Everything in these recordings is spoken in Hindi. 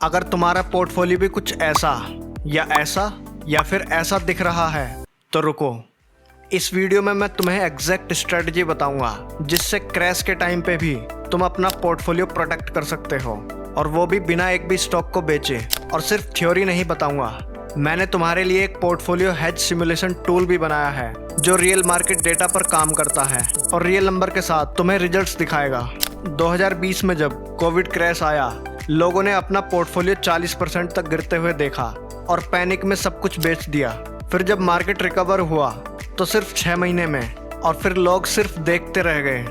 अगर तुम्हारा पोर्टफोलियो भी कुछ ऐसा या फिर ऐसा दिख रहा है तो रुको। इस वीडियो में मैं तुम्हें एग्जैक्ट स्ट्रेटजी बताऊंगा जिससे क्रैश के टाइम पे भी तुम अपना पोर्टफोलियो प्रोटेक्ट कर सकते हो, और वो भी बिना एक भी स्टॉक को बेचे। और सिर्फ थ्योरी नहीं बताऊंगा, मैंने तुम्हारे लिए एक पोर्टफोलियो हेज सिमुलेशन टूल भी बनाया है जो रियल मार्केट डेटा पर काम करता है और रियल नंबर के साथ तुम्हें रिजल्ट्स दिखाएगा। 2020 में जब कोविड क्रैश आया, लोगों ने अपना पोर्टफोलियो 40% तक गिरते हुए देखा और पैनिक में सब कुछ बेच दिया। फिर जब मार्केट रिकवर हुआ तो सिर्फ 6 महीने में, और फिर लोग सिर्फ देखते रह गए।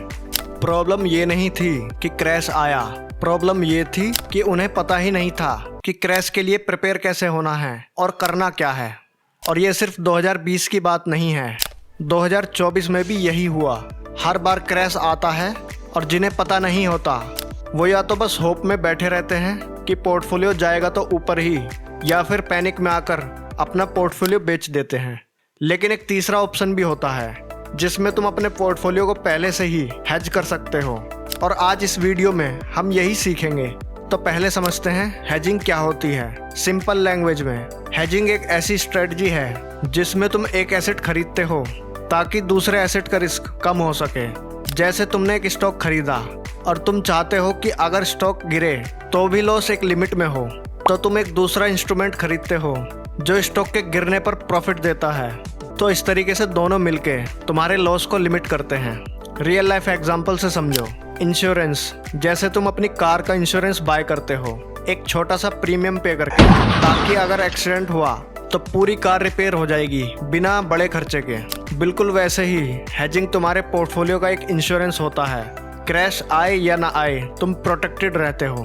प्रॉब्लम ये नहीं थी कि क्रैश आया, प्रॉब्लम ये थी कि उन्हें पता ही नहीं था कि क्रैश के लिए प्रिपेयर कैसे होना है और करना क्या है। और ये सिर्फ 2020 की बात नहीं है, 2024 में भी यही हुआ। हर बार क्रैश आता है और जिन्हें पता नहीं होता वो या तो बस होप में बैठे रहते हैं कि पोर्टफोलियो जाएगा तो ऊपर ही, या फिर पैनिक में आकर अपना पोर्टफोलियो बेच देते हैं। लेकिन एक तीसरा ऑप्शन भी होता है जिसमें तुम अपने पोर्टफोलियो को पहले से ही हेज कर सकते हो, और आज इस वीडियो में हम यही सीखेंगे। तो पहले समझते हैं हेजिंग क्या होती है। सिंपल लैंग्वेज में हेजिंग एक ऐसी स्ट्रेटजी है जिसमें तुम एक एसेट खरीदते हो ताकि दूसरे एसेट का रिस्क कम हो सके। जैसे तुमने एक स्टॉक खरीदा और तुम चाहते हो कि अगर स्टॉक गिरे तो भी लॉस एक लिमिट में हो, तो तुम एक दूसरा इंस्ट्रूमेंट खरीदते हो जो स्टॉक के गिरने पर प्रॉफिट देता है। तो इस तरीके से दोनों मिलके तुम्हारे लॉस को लिमिट करते हैं। रियल लाइफ एग्जांपल से समझो। इंश्योरेंस, जैसे तुम अपनी कार का इंश्योरेंस बाय करते हो एक छोटा सा प्रीमियम पे करके, ताकि अगर एक्सीडेंट हुआ तो पूरी कार रिपेयर हो जाएगी बिना बड़े खर्चे के। बिल्कुल वैसे ही हेजिंग तुम्हारे पोर्टफोलियो का एक इंश्योरेंस होता है। क्रैश आए या ना आए, तुम प्रोटेक्टेड रहते हो।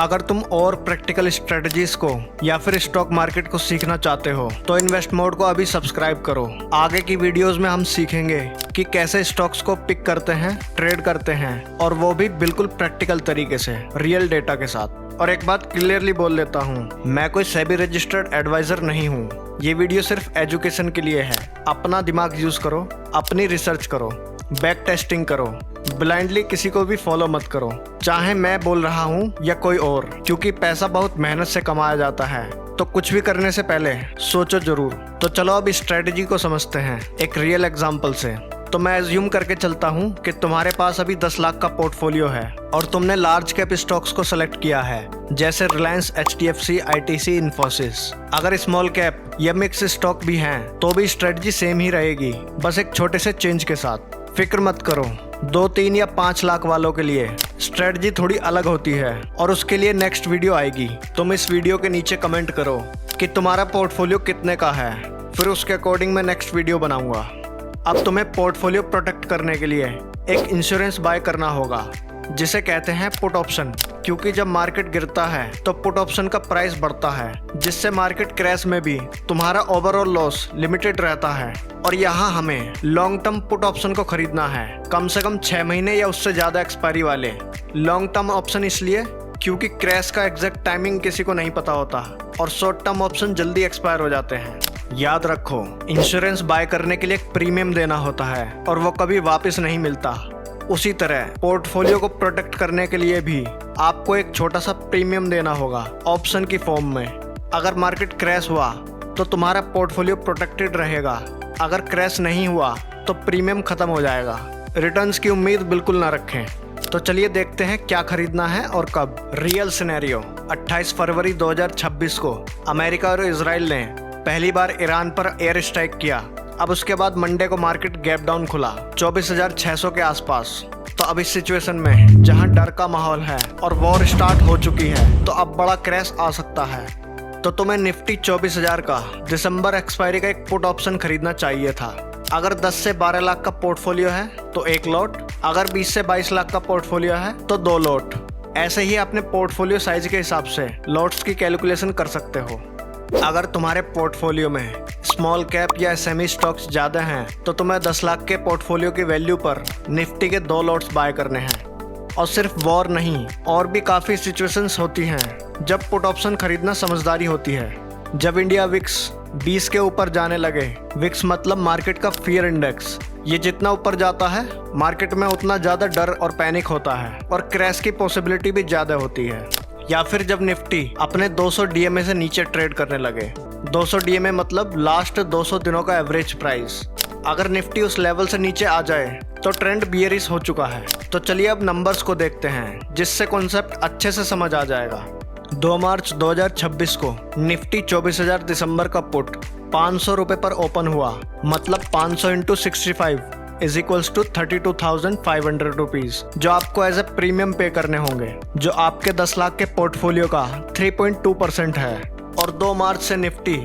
अगर तुम और प्रैक्टिकल स्ट्रेटजीज को या फिर स्टॉक मार्केट को सीखना चाहते हो तो इन्वेस्ट मोड को अभी सब्सक्राइब करो। आगे की वीडियोस में हम सीखेंगे कि कैसे स्टॉक्स को पिक करते हैं, ट्रेड करते हैं, और वो भी बिल्कुल प्रैक्टिकल तरीके से, रियल डेटा के साथ। और एक बात क्लियरली बोल लेता हूँ, मैं कोई सेबी रजिस्टर्ड एडवाइजर नहीं हूँ। ये वीडियो सिर्फ एजुकेशन के लिए है। अपना दिमाग यूज करो, अपनी रिसर्च करो, बैक टेस्टिंग करो, ब्लाइंडली किसी को भी फॉलो मत करो, चाहे मैं बोल रहा हूँ या कोई और, क्योंकि पैसा बहुत मेहनत से कमाया जाता है। तो कुछ भी करने से पहले सोचो जरूर। तो चलो अब स्ट्रेटजी को समझते हैं एक रियल एग्जांपल से। तो मैं एज्यूम करके चलता हूँ कि तुम्हारे पास अभी 10 लाख का पोर्टफोलियो है और तुमने लार्ज कैप स्टॉक्स को सेलेक्ट किया है, जैसे रिलायंस, HDFC, ITC, इन्फोसिस। अगर स्मॉल कैप या मिक्स स्टॉक भी हैं तो भी स्ट्रेटजी सेम ही रहेगी, बस एक छोटे से चेंज के साथ। फिक्र मत करो, 2, 3 या 5 लाख वालों के लिए स्ट्रेटजी थोड़ी अलग होती है, और उसके लिए नेक्स्ट वीडियो आएगी। तुम इस वीडियो के नीचे कमेंट करो कि तुम्हारा पोर्टफोलियो कितने का है, फिर उसके अकॉर्डिंग मैं नेक्स्ट वीडियो बनाऊंगा। अब तुम्हें पोर्टफोलियो प्रोटेक्ट करने के लिए एक इंश्योरेंस बाय करना होगा जिसे कहते हैं पुट ऑप्शन, क्योंकि जब मार्केट गिरता है तो पुट ऑप्शन का प्राइस बढ़ता है, जिससे मार्केट क्रैश में भी तुम्हारा ओवरऑल लॉस लिमिटेड रहता है। और यहाँ हमें लॉन्ग टर्म पुट ऑप्शन को खरीदना है, कम से कम 6 महीने या उससे ज्यादा एक्सपायरी वाले। लॉन्ग टर्म ऑप्शन इसलिए क्योंकि क्रैश का एग्जैक्ट टाइमिंग किसी को नहीं पता होता, और शॉर्ट टर्म ऑप्शन जल्दी एक्सपायर हो जाते हैं। याद रखो, इंश्योरेंस बाय करने के लिए एक प्रीमियम देना होता है और वो कभी वापस नहीं मिलता। उसी तरह पोर्टफोलियो को प्रोटेक्ट करने के लिए भी आपको एक छोटा सा प्रीमियम देना होगा ऑप्शन की फॉर्म में। अगर मार्केट क्रैश हुआ तो तुम्हारा पोर्टफोलियो प्रोटेक्टेड रहेगा, अगर क्रैश नहीं हुआ तो प्रीमियम खत्म हो जाएगा। रिटर्न्स की उम्मीद बिल्कुल ना रखें। तो चलिए देखते हैं क्या खरीदना है और कब। रियल सिनेरियो, 28 फरवरी 2026 को अमेरिका और इजराइल ने पहली बार ईरान पर एयर स्ट्राइक किया। अब उसके बाद मंडे को मार्केट गैप डाउन खुला 24,600 के आसपास। तो अब इस सिचुएशन में जहां डर का माहौल है और वॉर स्टार्ट हो चुकी है, तो अब बड़ा क्रैश आ सकता है। तो तुम्हें निफ्टी 24,000 का दिसंबर एक्सपायरी का एक पुट ऑप्शन खरीदना चाहिए था। अगर 10 से 12 लाख का पोर्टफोलियो है तो 1 लॉट, अगर 20 से 22 लाख का पोर्टफोलियो है तो 2 लॉट। ऐसे ही अपने पोर्टफोलियो साइज के हिसाब से लॉट्स की कैलकुलेशन कर सकते हो। अगर तुम्हारे पोर्टफोलियो में स्मॉल कैप या SME स्टॉक्स ज़्यादा हैं तो तुम्हें 10 लाख के पोर्टफोलियो की वैल्यू पर निफ्टी के 2 लॉट्स बाय करने हैं। और सिर्फ वॉर नहीं, और भी काफ़ी सिचुएशंस होती हैं जब पुट ऑप्शन खरीदना समझदारी होती है। जब इंडिया विक्स 20 के ऊपर जाने लगे, विक्स मतलब मार्केट का फियर इंडेक्स, ये जितना ऊपर जाता है मार्केट में उतना ज़्यादा डर और पैनिक होता है और क्रैश की पॉसिबिलिटी भी ज़्यादा होती है। या फिर जब निफ्टी अपने 200 DMA से नीचे ट्रेड करने लगे। 200 DMA मतलब लास्ट 200 दिनों का एवरेज प्राइस। अगर निफ्टी उस लेवल से नीचे आ जाए तो ट्रेंड बियरिश हो चुका है। तो चलिए अब नंबर्स को देखते हैं जिससे कॉन्सेप्ट अच्छे से समझ आ जाएगा। 2 मार्च 2026 को निफ्टी 24,000 दिसंबर का पुट 500 रुपये पर ओपन हुआ, मतलब 500 × 65 इज इक्वल्स टू 32,500 रुपीज, जो आपको एज ए प्रीमियम पे करने होंगे, जो आपके 10 लाख के पोर्टफोलियो का 3.2% है। और 2 मार्च से निफ्टी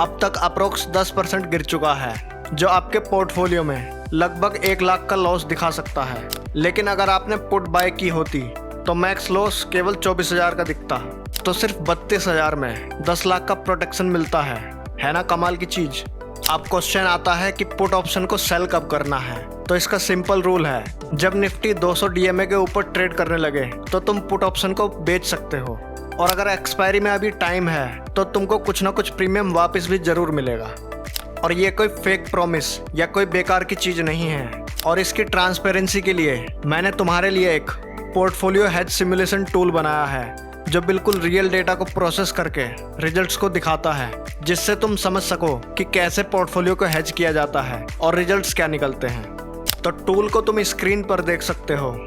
अब तक अप्रोक्स 10% गिर चुका है, जो आपके पोर्टफोलियो में लगभग 1 लाख का लॉस दिखा सकता है। लेकिन अगर आपने पुट बाय की होती तो मैक्स लॉस केवल 24,000 का दिखता, तो सिर्फ 32,000 में 10 लाख का प्रोटेक्शन मिलता है ना कमाल की चीज। अब क्वेश्चन आता है कि पुट ऑप्शन को सेल कब करना है। तो इसका सिंपल रूल है, जब निफ्टी 200 DMA के ऊपर ट्रेड करने लगे तो तुम पुट ऑप्शन को बेच सकते हो, और अगर एक्सपायरी में अभी टाइम है तो तुमको कुछ ना कुछ प्रीमियम वापस भी जरूर मिलेगा। और ये कोई फेक प्रॉमिस या कोई बेकार की चीज नहीं है। और इसकी ट्रांसपेरेंसी के लिए मैंने तुम्हारे लिए एक पोर्टफोलियो हेज सिमुलेशन टूल बनाया है, जो बिल्कुल रियल डेटा को प्रोसेस करके रिजल्ट्स को दिखाता है, जिससे तुम समझ सको कि कैसे पोर्टफोलियो को हेज किया जाता है और रिजल्ट्स क्या निकलते हैं। तो टूल को तुम स्क्रीन पर देख सकते हो।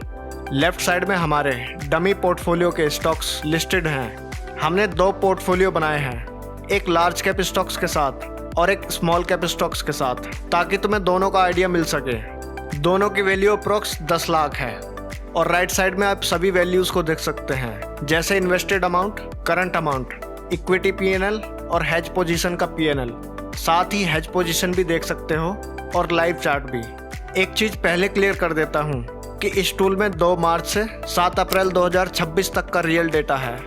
लेफ्ट साइड में हमारे डमी पोर्टफोलियो के स्टॉक्स लिस्टेड हैं। हमने 2 पोर्टफोलियो बनाए हैं, एक लार्ज कैप स्टॉक्स के साथ और एक स्मॉल कैप स्टॉक्स के साथ, ताकि तुम्हें दोनों का आइडिया मिल सके। दोनों की वैल्यू अप्रोक्स 10 लाख है। और राइट साइड में आप सभी वैल्यूज को देख सकते हैं, जैसे invested amount, current amount, equity PNL और हेज पोजीशन का PNL। साथ ही हेज पोजीशन भी देख सकते हो और लाइव चार्ट भी। एक चीज पहले क्लियर कर देता हूँ कि इस टूल में 2 मार्च से 7 अप्रैल 2026 तक का रियल डेटा है,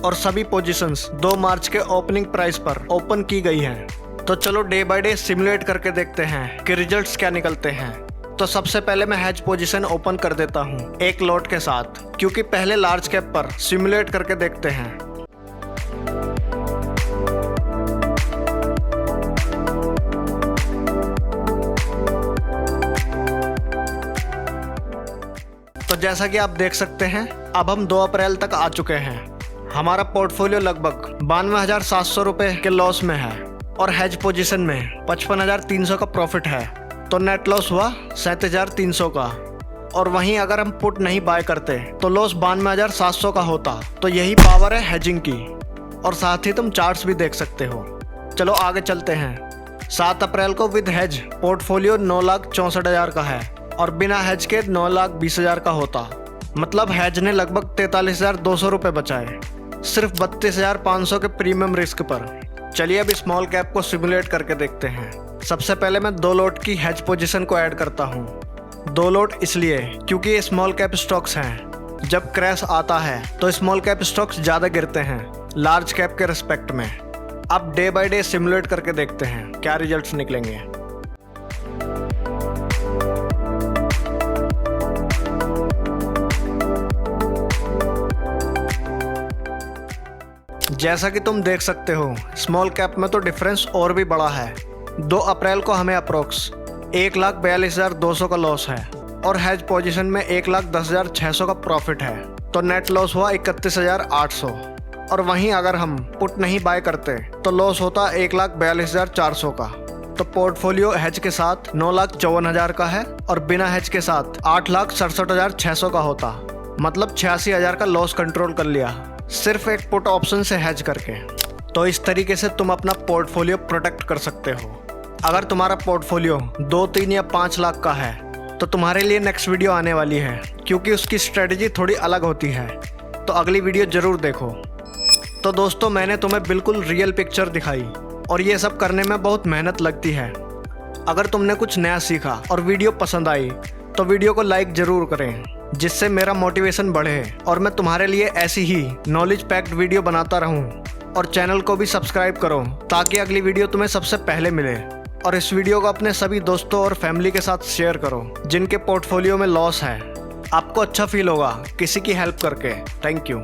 और सभी पोजीशंस 2 मार्च के ओपनिंग प्राइस पर ओपन की गई हैं। तो चलो डे बाय डे सिमुलेट करके देखते हैं कि रिजल्ट्स क्या निकलते हैं। तो सबसे पहले मैं हेज पोजीशन ओपन कर देता हूँ एक लॉट के साथ, क्योंकि पहले लार्ज कैप पर सिमुलेट करके देखते हैं। तो जैसा कि आप देख सकते हैं, अब हम 2 अप्रैल तक आ चुके हैं। हमारा पोर्टफोलियो लगभग 92,700 रुपये के लॉस में है, और हेज पोजीशन में 55,300 का प्रॉफिट है। तो नेट लॉस हुआ 37,300 का। और वहीं अगर हम पुट नहीं बाय करते तो लॉस 92,700 का होता। तो यही पावर है हेजिंग की। और साथ ही तुम चार्ट्स भी देख सकते हो। चलो आगे चलते हैं। 7 अप्रैल को विद हेज पोर्टफोलियो 9,64,000 का है, और बिना हेज के 9,20,000 का होता। मतलब हेज ने लगभग 43,200 रुपये बचाए, सिर्फ 32,500 के प्रीमियम रिस्क पर। चलिए अब स्मॉल कैप को सिमुलेट करके देखते हैं। सबसे पहले मैं 2 लॉट की हेज पोजीशन को ऐड करता हूँ। 2 लॉट इसलिए क्योंकि ये स्मॉल कैप स्टॉक्स हैं। जब क्रैश आता है तो स्मॉल कैप स्टॉक्स ज़्यादा गिरते हैं लार्ज कैप के रिस्पेक्ट में। अब डे बाय डे सिमुलेट करके देखते हैं क्या रिजल्ट्स निकलेंगे। जैसा कि तुम देख सकते हो, स्मॉल कैप में तो डिफरेंस और भी बड़ा है। 2 अप्रैल को हमें अप्रोक्स 1,42,200 का लॉस है, और हेज पोजीशन में 1,10,600 का प्रॉफिट है। तो नेट लॉस हुआ 31,800। और वहीं अगर हम पुट नहीं बाय करते तो लॉस होता 1,42,400 का। तो पोर्टफोलियो हेज के साथ 9,54,000 का है, और बिना हेज के साथ 8,67,600 का होता। मतलब 86,000 का लॉस कंट्रोल कर लिया, सिर्फ एक पुट ऑप्शन से हेज करके। तो इस तरीके से तुम अपना पोर्टफोलियो प्रोटेक्ट कर सकते हो। अगर तुम्हारा पोर्टफोलियो 2, 3 या 5 लाख का है तो तुम्हारे लिए नेक्स्ट वीडियो आने वाली है, क्योंकि उसकी स्ट्रेटजी थोड़ी अलग होती है। तो अगली वीडियो ज़रूर देखो। तो दोस्तों, मैंने तुम्हें बिल्कुल रियल पिक्चर दिखाई, और ये सब करने में बहुत मेहनत लगती है। अगर तुमने कुछ नया सीखा और वीडियो पसंद आई तो वीडियो को लाइक ज़रूर करें, जिससे मेरा मोटिवेशन बढ़े और मैं तुम्हारे लिए ऐसी ही नॉलेज पैक्ड वीडियो बनाता रहूं। और चैनल को भी सब्सक्राइब करो ताकि अगली वीडियो तुम्हें सबसे पहले मिले। और इस वीडियो को अपने सभी दोस्तों और फैमिली के साथ शेयर करो जिनके पोर्टफोलियो में लॉस है। आपको अच्छा फील होगा किसी की हेल्प करके। Thank you.